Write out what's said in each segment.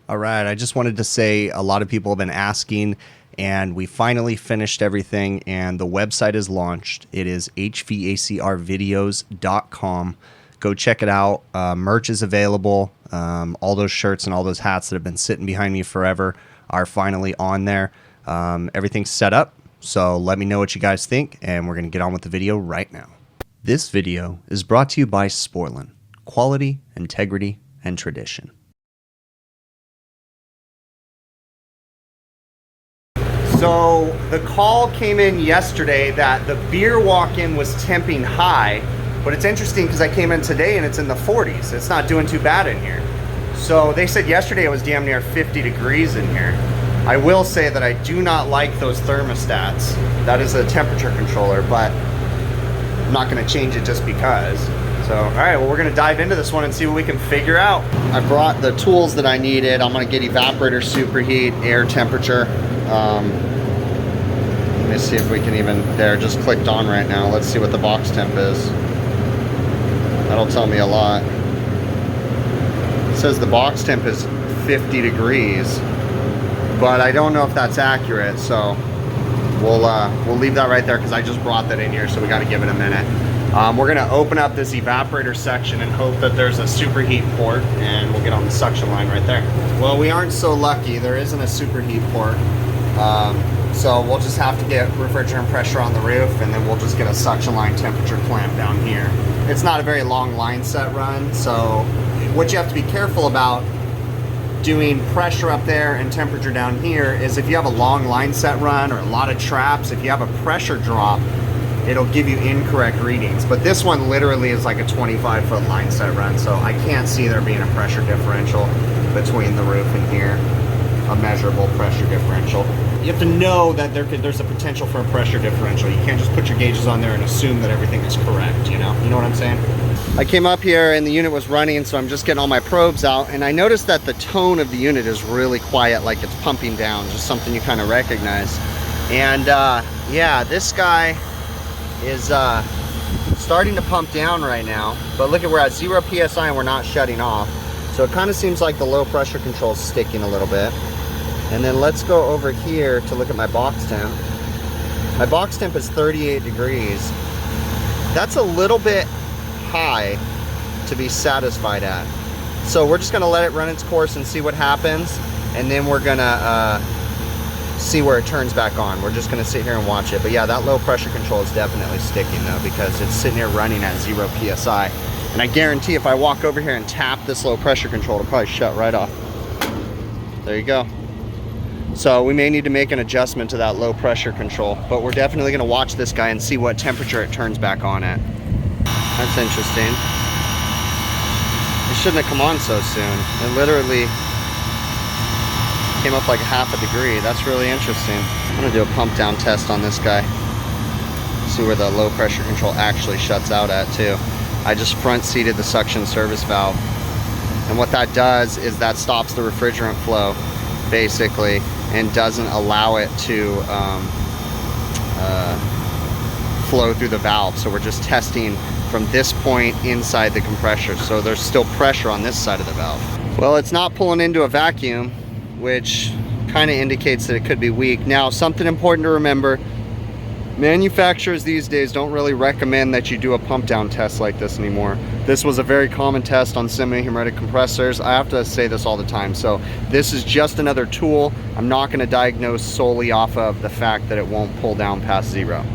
All right, I just wanted to say a lot of people have been asking, and we finally finished everything, and the website is launched. It is HVACRvideos.com. Go check it out. Merch is available. All those shirts and all those hats that have been sitting behind me forever are finally on there. Everything's set up, so let me know what you guys think, and we're going to get on with the video right now. This video is brought to you by Sporlan. Quality, integrity, and tradition. So the call came in yesterday that the beer walk-in was temping high, but it's interesting because I came in today and it's in the 40s. It's not doing too bad in here. So they said yesterday it was damn near 50 degrees in here. I will say that I do not like those thermostats. That is a temperature controller, but I'm not going to change it just because. So, all right, well, we're going to dive into this one and see what we can figure out. I brought the tools that I needed. I'm going to get evaporator superheat, air temperature. Let me see if we can even, there, just clicked on right now. Let's see what the box temp is. That'll tell me a lot. It says the box temp is 50 degrees, but I don't know if that's accurate, so we'll leave that right there because I just brought that in here, so we got to give it a minute. We're going to open up this evaporator section and hope that there's a superheat port, and we'll get on the suction line right there. Well, we aren't so lucky. There isn't a superheat port. So we'll just have to get refrigerant pressure on the roof, and then we'll just get a suction line temperature clamp down here. It's not a very long line set run, so what you have to be careful about doing pressure up there and temperature down here is if you have a long line set run or a lot of traps, if you have a pressure drop, it'll give you incorrect readings. But this one literally is like a 25-foot line set run, so I can't see there being a pressure differential between the roof and here, a measurable pressure differential. You have to know that there's a potential for a pressure differential. You can't just put your gauges on there and assume that everything is correct, you know? You know what I'm saying? I came up here and the unit was running, so I'm just getting all my probes out, and I noticed that the tone of the unit is really quiet, like it's pumping down, just something you kind of recognize. And yeah, this guy is starting to pump down right now, but look at, we're at 0 PSI and we're not shutting off. So it kind of seems like the low pressure control is sticking a little bit. And then let's go over here to look at my box temp. My box temp is 38 degrees. That's a little bit high to be satisfied at. So we're just gonna let it run its course and see what happens. And then we're gonna see where it turns back on. We're just gonna sit here and watch it. But yeah, that low pressure control is definitely sticking though, because it's sitting here running at 0 PSI. And I guarantee if I walk over here and tap this low pressure control, it'll probably shut right off. There you go. So we may need to make an adjustment to that low pressure control, but we're definitely gonna watch this guy and see what temperature it turns back on at. That's interesting. It shouldn't have come on so soon. It literally came up like half a degree. That's really interesting. I'm gonna do a pump down test on this guy. See where the low pressure control actually shuts out at too. I just front seated the suction service valve. And what that does is that stops the refrigerant flow, basically, and doesn't allow it to flow through the valve. So we're just testing from this point inside the compressor. So there's still pressure on this side of the valve. Well, it's not pulling into a vacuum, which kind of indicates that it could be weak. Now, something important to remember, manufacturers these days don't really recommend that you do a pump down test like this anymore. This was a very common test on semi-hermetic compressors. I have to say this all the time. So this is just another tool. I'm not going to diagnose solely off of the fact that it won't pull down past 0.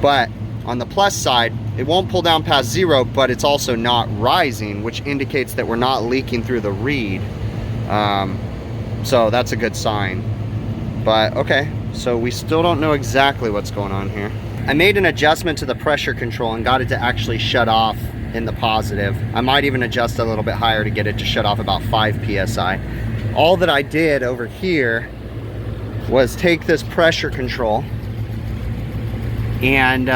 But on the plus side, it won't pull down past 0, but it's also not rising, which indicates that we're not leaking through the reed. So that's a good sign. But okay, so we still don't know exactly what's going on here. I made an adjustment to the pressure control and got it to actually shut off in the positive. I might even adjust a little bit higher to get it to shut off about 5 PSI. All that I did over here was take this pressure control, and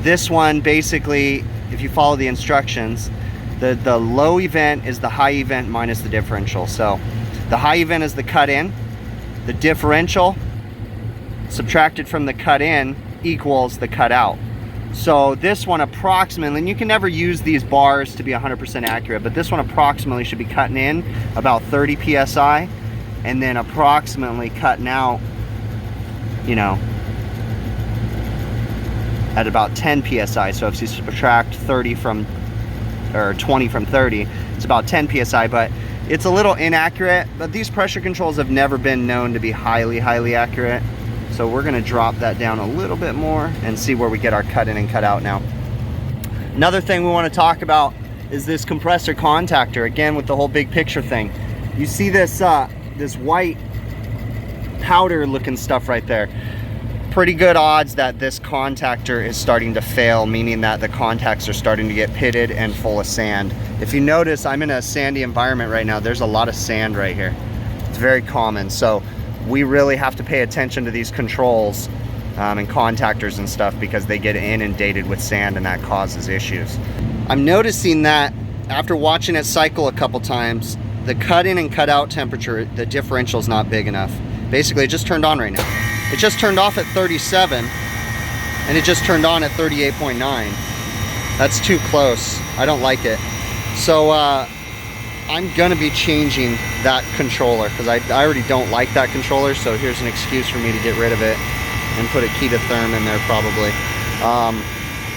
this one basically, if you follow the instructions, the low event is the high event minus the differential. So the high event is the cut in, the differential subtracted from the cut in equals the cut out. So this one approximately, and you can never use these bars to be 100% accurate, but this one approximately should be cutting in about 30 psi, and then approximately cutting out, you know, at about 10 psi. So if you subtract 30 from, or 20 from 30, it's about 10 psi, but it's a little inaccurate. But these pressure controls have never been known to be highly accurate. So we're gonna drop that down a little bit more and see where we get our cut in and cut out now. Another thing we wanna talk about is this compressor contactor, again with the whole big picture thing. You see this, this white powder looking stuff right there. Pretty good odds that this contactor is starting to fail, meaning that the contacts are starting to get pitted and full of sand. If you notice, I'm in a sandy environment right now. There's a lot of sand right here. It's very common. So we really have to pay attention to these controls and contactors and stuff, because they get inundated with sand and that causes issues. I'm noticing that after watching it cycle a couple times, the cut in and cut out temperature, the differential is not big enough. Basically, it just turned on right now. It just turned off at 37 and it just turned on at 38.9. That's too close. I don't like it. So I'm gonna be changing that controller, because I already don't like that controller. So here's an excuse for me to get rid of it and put a key to therm in there probably.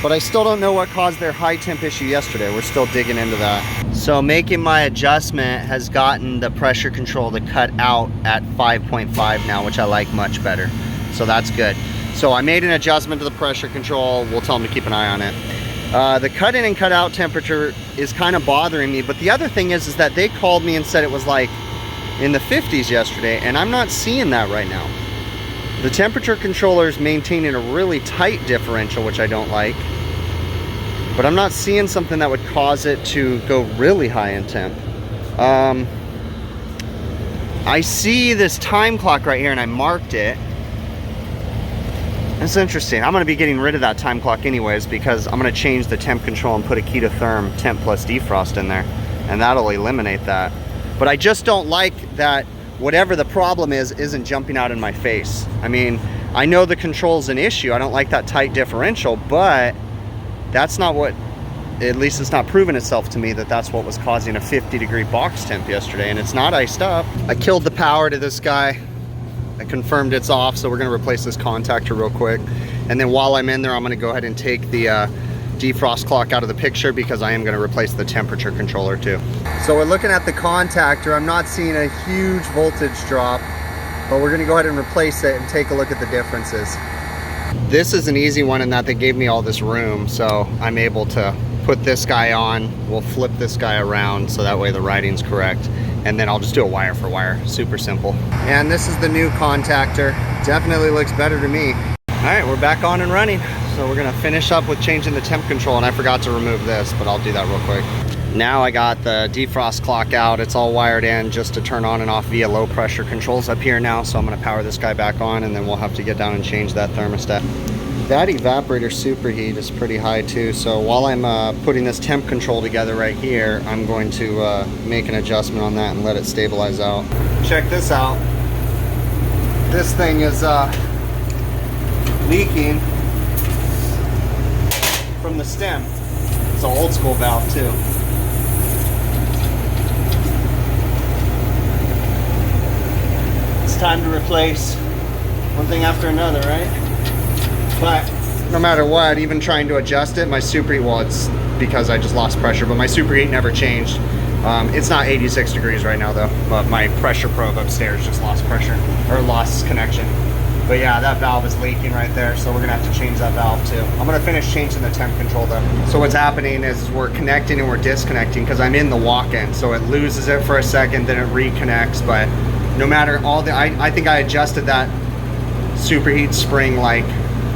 But I still don't know what caused their high temp issue yesterday. We're still digging into that. So making my adjustment has gotten the pressure control to cut out at 5.5 now, which I like much better. So that's good. So I made an adjustment to the pressure control. We'll tell them to keep an eye on it. The cut in and cut out temperature is kind of bothering me. But the other thing is that they called me and said it was like in the 50s yesterday, and I'm not seeing that right now. The temperature controller is maintaining a really tight differential, which I don't like. But I'm not seeing something that would cause it to go really high in temp. I see this time clock right here, and I marked it. It's interesting. I'm going to be getting rid of that time clock anyways, because I'm going to change the temp control and put a key to therm temp plus defrost in there, and that'll eliminate that. But I just don't like that whatever the problem is isn't jumping out in my face. I mean, I know the control's an issue. I don't like that tight differential, but that's not what, at least it's not proven itself to me that that's what was causing a 50-degree box temp yesterday, and it's not iced up. I killed the power to this guy. I confirmed it's off, so we're gonna replace this contactor real quick. And then while I'm in there, I'm gonna go ahead and take the defrost clock out of the picture, because I am gonna replace the temperature controller too. So we're looking at the contactor. I'm not seeing a huge voltage drop, but we're gonna go ahead and replace it and take a look at the differences. This is an easy one in that they gave me all this room, so I'm able to put this guy on. We'll flip this guy around so that way the writing's correct. And then I'll just do a wire for wire. Super simple. And this is the new contactor. Definitely looks better to me. All right, we're back on and running. So we're gonna finish up with changing the temp control, and I forgot to remove this, but I'll do that real quick. Now I got the defrost clock out. It's all wired in just to turn on and off via low pressure controls up here now. So I'm gonna power this guy back on, and then we'll have to get down and change that thermostat. That evaporator superheat is pretty high too. So while I'm putting this temp control together right here, I'm going to make an adjustment on that and let it stabilize out. Check this out. This thing is leaking from the stem. It's an old school valve too. It's time to replace one thing after another, right? But no matter what, even trying to adjust it, my superheat, well, it's because I just lost pressure, but my superheat never changed. It's not 86 degrees right now though, but my pressure probe upstairs just lost pressure, or lost connection. But yeah, that valve is leaking right there, so we're gonna have to change that valve too. I'm gonna finish changing the temp control though. So what's happening is we're connecting and we're disconnecting, because I'm in the walk-in, so it loses it for a second, then it reconnects. But no matter all the, I think I adjusted that superheat spring like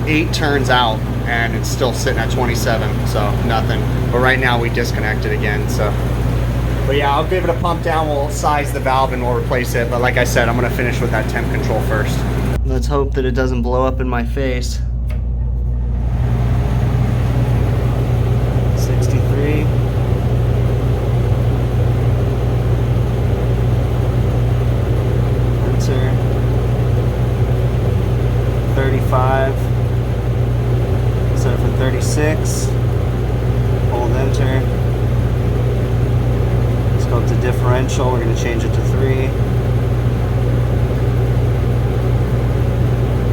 8 turns out, and it's still sitting at 27, so nothing. But right now we disconnected again, so. But yeah, I'll give it a pump down, we'll size the valve and we'll replace it. But like I said, I'm gonna finish with that temp control first. Let's hope that it doesn't blow up in my face. 63. Sensor. 35. Set it for 36. 6. Hold enter. Let's go up to differential. We're going to change it to 3.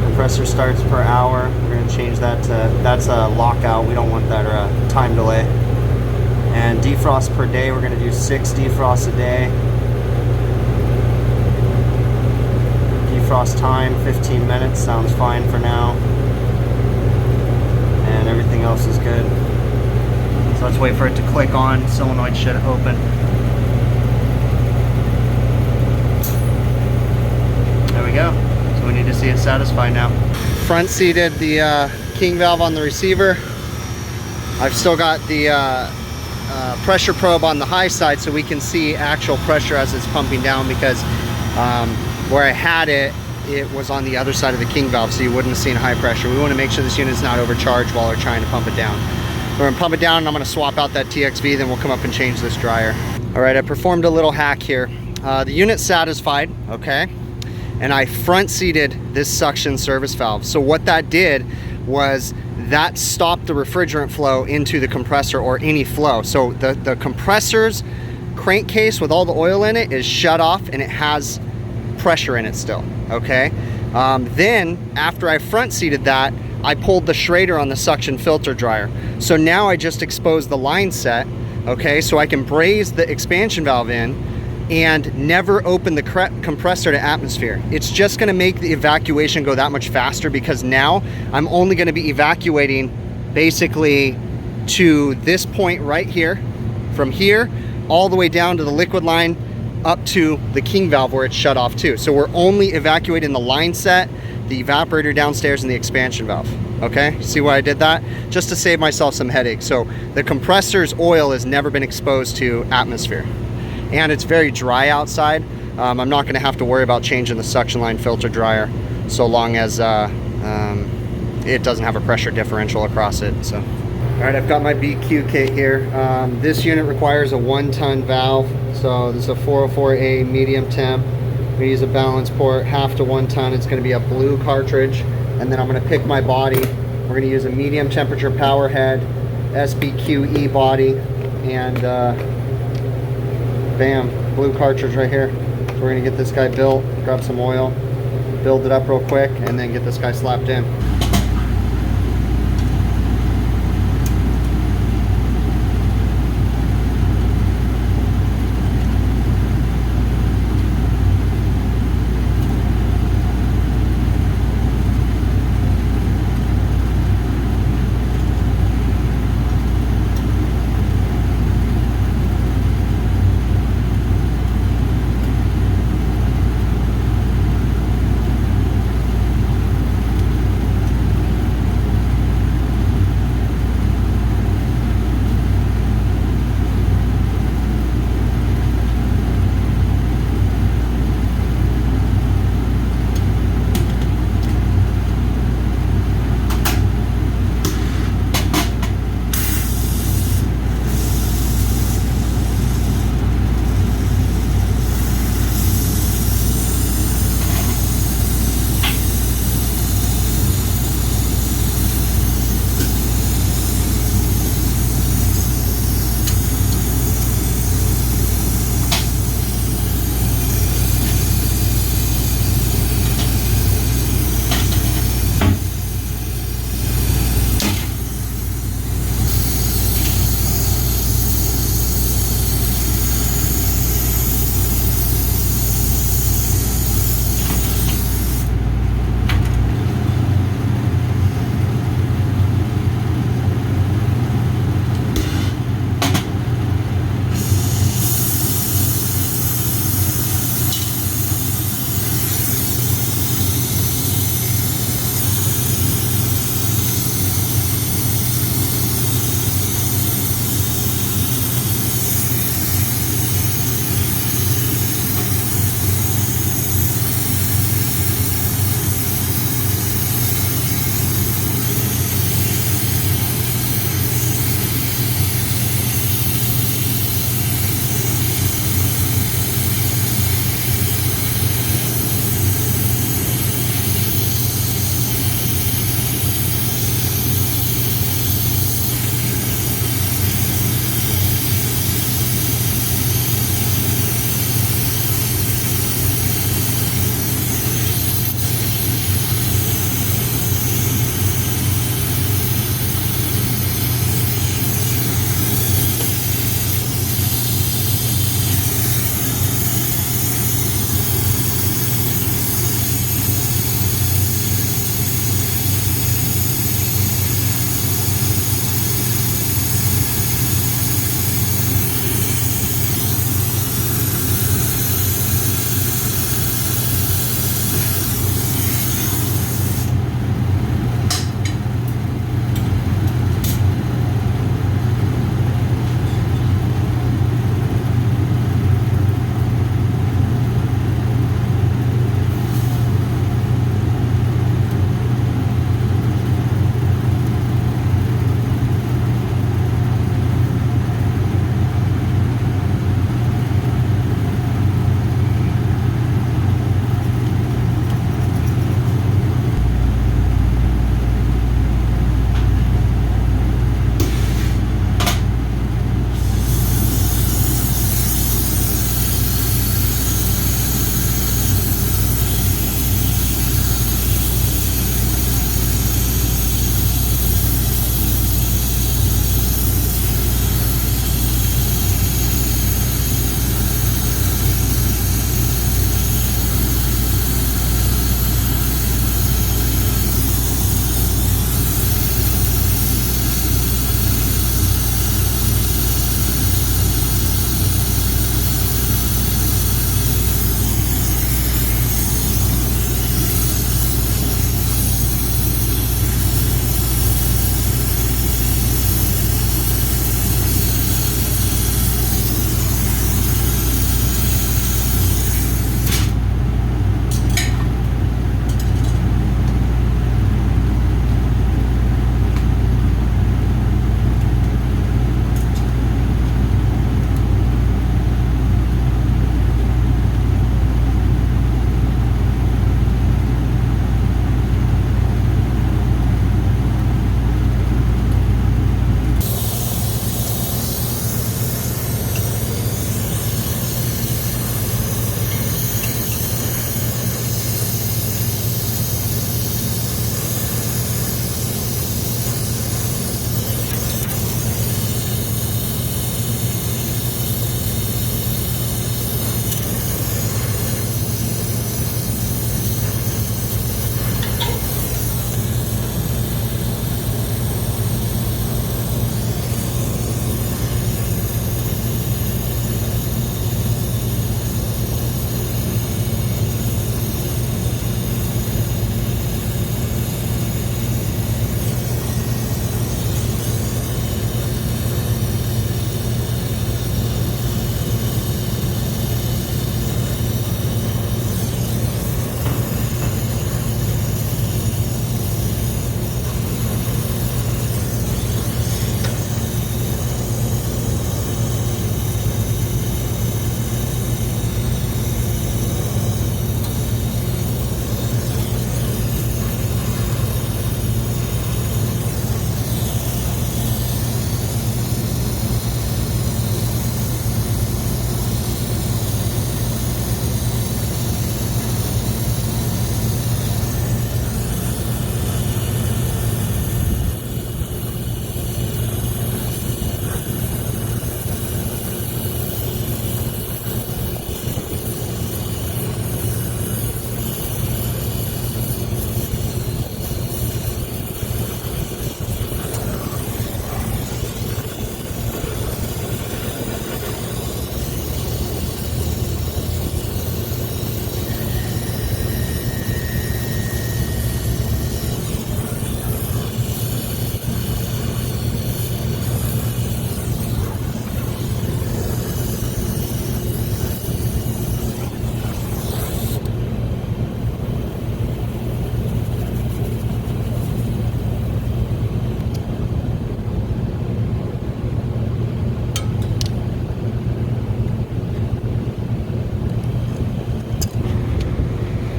Compressor starts per hour. We're going to change that to, that's a lockout. We don't want that time delay. And defrost per day, we're going to do 6 defrosts a day. Defrost time, 15 minutes, sounds fine for now. And everything else is good. So let's wait for it to click on. Solenoid should open. There we go. So we need to see it satisfied now. Front seated the king valve on the receiver. I've still got the pressure probe on the high side so we can see actual pressure as it's pumping down, because where I had it, it was on the other side of the king valve, so you wouldn't have seen high pressure. We want to make sure this unit's not overcharged while we're trying to pump it down. We're gonna pump it down and I'm gonna swap out that TXV, then we'll come up and change this dryer. All right, I performed a little hack here. The unit's satisfied, okay? And I front seated this suction service valve. So what that did was that stopped the refrigerant flow into the compressor or any flow. So the compressor's crankcase with all the oil in it is shut off and it has pressure in it still, okay? Then after I front seated that, I pulled the Schrader on the suction filter dryer. So now I just exposed the line set, okay? So I can braze the expansion valve in and never open the compressor to atmosphere. It's just gonna make the evacuation go that much faster, because now I'm only gonna be evacuating basically to this point right here, from here all the way down to the liquid line up to the king valve where it's shut off too. So we're only evacuating the line set, the evaporator downstairs, and the expansion valve. Okay, see why I did that? Just to save myself some headaches. So the compressor's oil has never been exposed to atmosphere. And it's very dry outside. I'm not gonna have to worry about changing the suction line filter dryer so long as it doesn't have a pressure differential across it. So, all right, I've got my BQ kit here. This unit requires a 1-ton valve. So this is a 404A medium temp. We use a balance port, half to 1 ton. It's gonna be a blue cartridge. And then I'm gonna pick my body. We're gonna use a medium temperature power head, SBQE body, and bam, blue cartridge right here. So we're gonna get this guy built, grab some oil, build it up real quick, and then get this guy slapped in.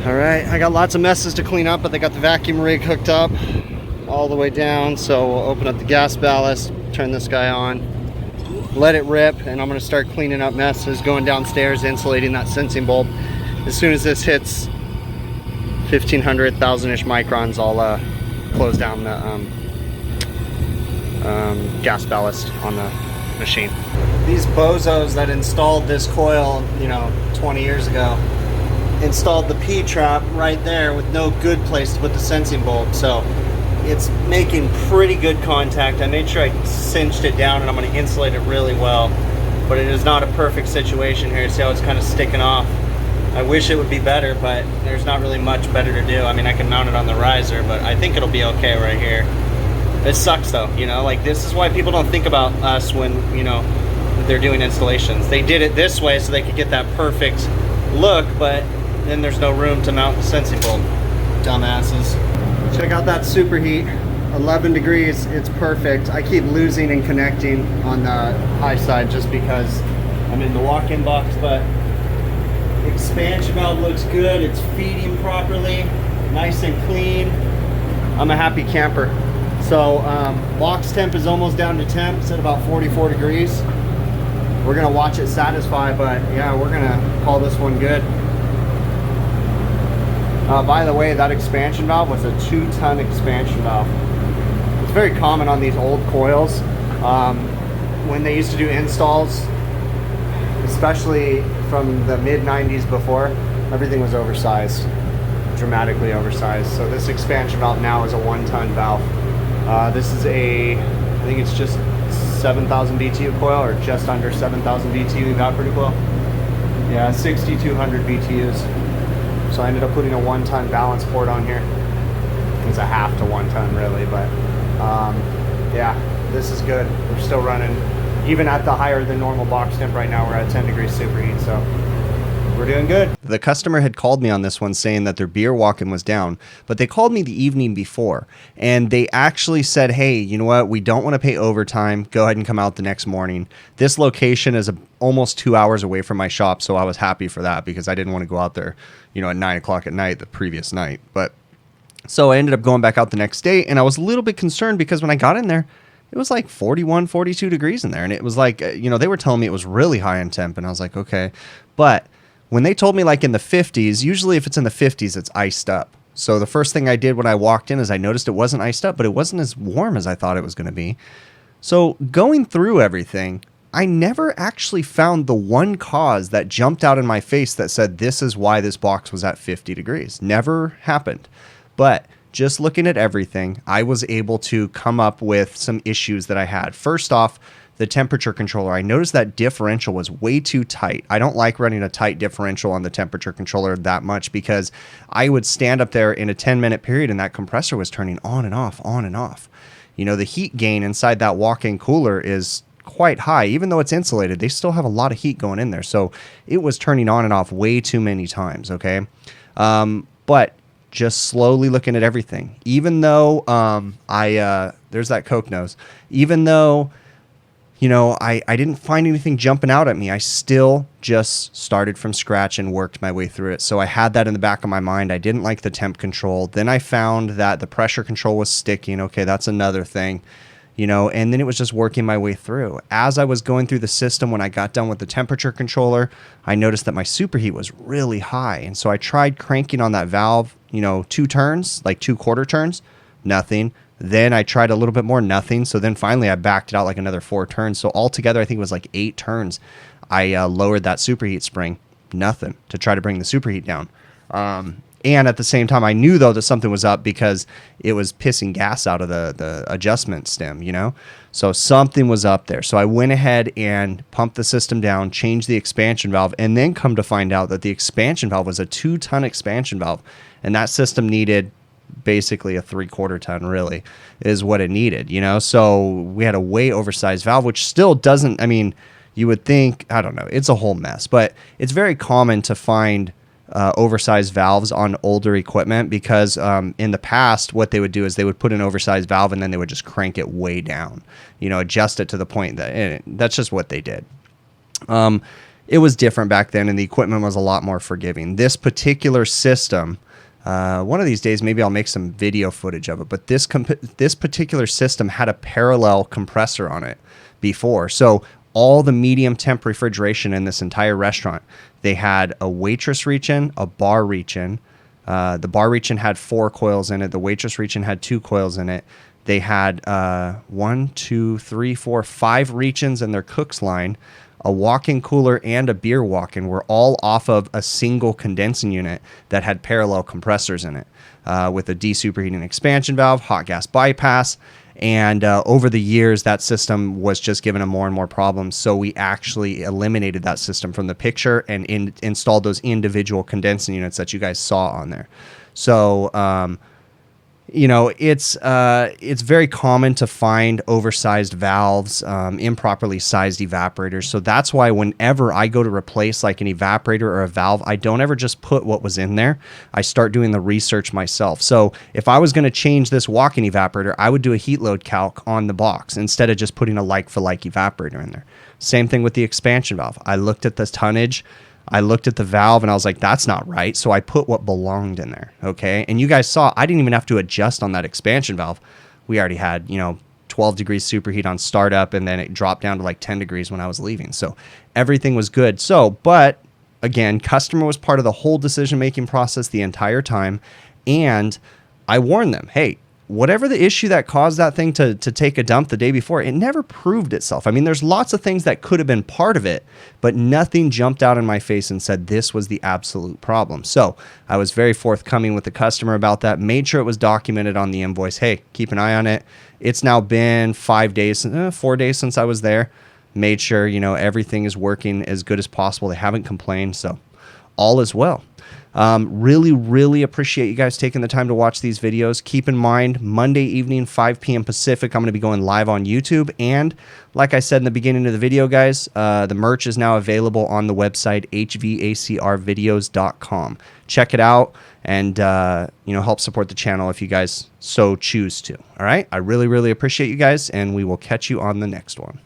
All right, I got lots of messes to clean up, but they got the vacuum rig hooked up all the way down. So we'll open up the gas ballast, turn this guy on, let it rip, and I'm gonna start cleaning up messes, going downstairs, insulating that sensing bulb. As soon as this hits 1,500, 1,000-ish microns, I'll close down the gas ballast on the machine. These bozos that installed this coil, 20 years ago, installed the P-trap right there with no good place to put the sensing bulb. So it's making pretty good contact. I made sure I cinched it down, and I'm going to insulate it really well, but it is not a perfect situation here. See how it's kind of sticking off? I wish it would be better, but there's not really much better to do. I mean, I can mount it on the riser, but I think it'll be okay right here. It sucks though, like this is why people don't think about us when, they're doing installations. They did it this way so they could get that perfect look, but then there's no room to mount the sensing bulb. Dumbasses. Check out that superheat. 11 degrees, it's perfect. I keep losing and connecting on the high side just because I'm in the walk-in box, but expansion valve looks good. It's feeding properly, nice and clean. I'm a happy camper. So box temp is almost down to temp. It's at about 44 degrees. We're gonna watch it satisfy, but yeah, we're gonna call this one good. By the way, that expansion valve was a 2-ton expansion valve. It's very common on these old coils. When they used to do installs, especially from the mid-90s before, everything was oversized, dramatically oversized. So this expansion valve now is a 1-ton valve. This is I think it's just 7,000 BTU coil, or just under 7,000 BTU evaporator coil. Yeah, 6,200 BTUs. So I ended up putting a 1-ton balance port on here. It's a half to 1 ton really, but yeah, this is good. We're still running, even at the higher than normal box temp right now, we're at 10 degrees superheat, so we're doing good. The customer had called me on this one saying that their beer walk-in was down, but they called me the evening before, and they actually said, hey, you know what? We don't want to pay overtime. Go ahead and come out the next morning. This location is almost 2 hours away from my shop, so I was happy for that because I didn't want to go out there, at 9 o'clock at night the previous night. But so I ended up going back out the next day, and I was a little bit concerned because when I got in there, it was like 41, 42 degrees in there, and it was like, they were telling me it was really high in temp, and I was like, okay. But when they told me like in the 50s, usually if it's in the 50s, it's iced up. So the first thing I did when I walked in is I noticed it wasn't iced up, but it wasn't as warm as I thought it was going to be. So going through everything, I never actually found the one cause that jumped out in my face that said this is why this box was at 50 degrees. Never happened. But just looking at everything, I was able to come up with some issues that I had. First off, the temperature controller. I noticed that differential was way too tight. I don't like running a tight differential on the temperature controller that much because I would stand up there in a 10-minute period and that compressor was turning on and off, on and off. The heat gain inside that walk-in cooler is quite high. Even though it's insulated, they still have a lot of heat going in there. So it was turning on and off way too many times, okay? But just slowly looking at everything. Even though there's that Coke nose. Even though I didn't find anything jumping out at me, I still just started from scratch and worked my way through it. So I had that in the back of my mind. I didn't like the temp control. Then I found that the pressure control was sticking. Okay, that's another thing. And then it was just working my way through. As I was going through the system, when I got done with the temperature controller, I noticed that my superheat was really high. And so I tried cranking on that valve, 2 turns, like 2 quarter turns, nothing. Then I tried a little bit more, nothing. So then finally I backed it out like another 4 turns. So altogether, I think it was like 8 turns. I lowered that superheat spring, nothing, to try to bring the superheat down. And at the same time, I knew, though, that something was up because it was pissing gas out of the adjustment stem, So something was up there. So I went ahead and pumped the system down, changed the expansion valve, and then come to find out that the expansion valve was a 2-ton expansion valve. And that system needed basically a 3/4 ton, really, is what it needed, So we had a way oversized valve, which still doesn't, you would think, I don't know, it's a whole mess. But it's very common to find oversized valves on older equipment because in the past what they would do is they would put an oversized valve and then they would just crank it way down, adjust it to the point that that's just what they did. it was different back then, and the equipment was a lot more forgiving. This particular system, one of these days, maybe I'll make some video footage of it, but this particular system had a parallel compressor on it before. So all the medium temp refrigeration in this entire restaurant, they had a waitress reach-in, a bar reach-in. The bar reach-in had 4 coils in it. The waitress reach-in had 2 coils in it. They had 1, 2, 3, 4, 5 reach-ins in their cook's line. A walk-in cooler and a beer walk-in were all off of a single condensing unit that had parallel compressors in it, with a de-superheating expansion valve, hot gas bypass, and over the years that system was just giving them more and more problems. So we actually eliminated that system from the picture and installed those individual condensing units that you guys saw on there. So you know, it's very common to find oversized valves, improperly sized evaporators. So that's why whenever I go to replace like an evaporator or a valve, I don't ever just put what was in there. I start doing the research myself. So if I was going to change this walk-in evaporator, I would do a heat load calc on the box instead of just putting a like-for-like evaporator in there. Same thing with the expansion valve. I looked at the tonnage, I looked at the valve, and I was like, that's not right. So I put what belonged in there, okay? And you guys saw, I didn't even have to adjust on that expansion valve. We already had, 12 degrees superheat on startup, and then it dropped down to like 10 degrees when I was leaving. So everything was good. So, but again, customer was part of the whole decision-making process the entire time. And I warned them, hey, whatever the issue that caused that thing to take a dump the day before, it never proved itself. I mean, there's lots of things that could have been part of it, but nothing jumped out in my face and said this was the absolute problem. So I was very forthcoming with the customer about that, made sure it was documented on the invoice. Hey, keep an eye on it. It's now been 4 days since I was there. Made sure, everything is working as good as possible. They haven't complained, so all is well. Really, really appreciate you guys taking the time to watch these videos. Keep in mind, Monday evening, 5 p.m. Pacific, I'm going to be going live on YouTube. And like I said in the beginning of the video, guys, the merch is now available on the website, HVACRvideos.com. Check it out and, help support the channel if you guys so choose to. All right. I really, really appreciate you guys, and we will catch you on the next one.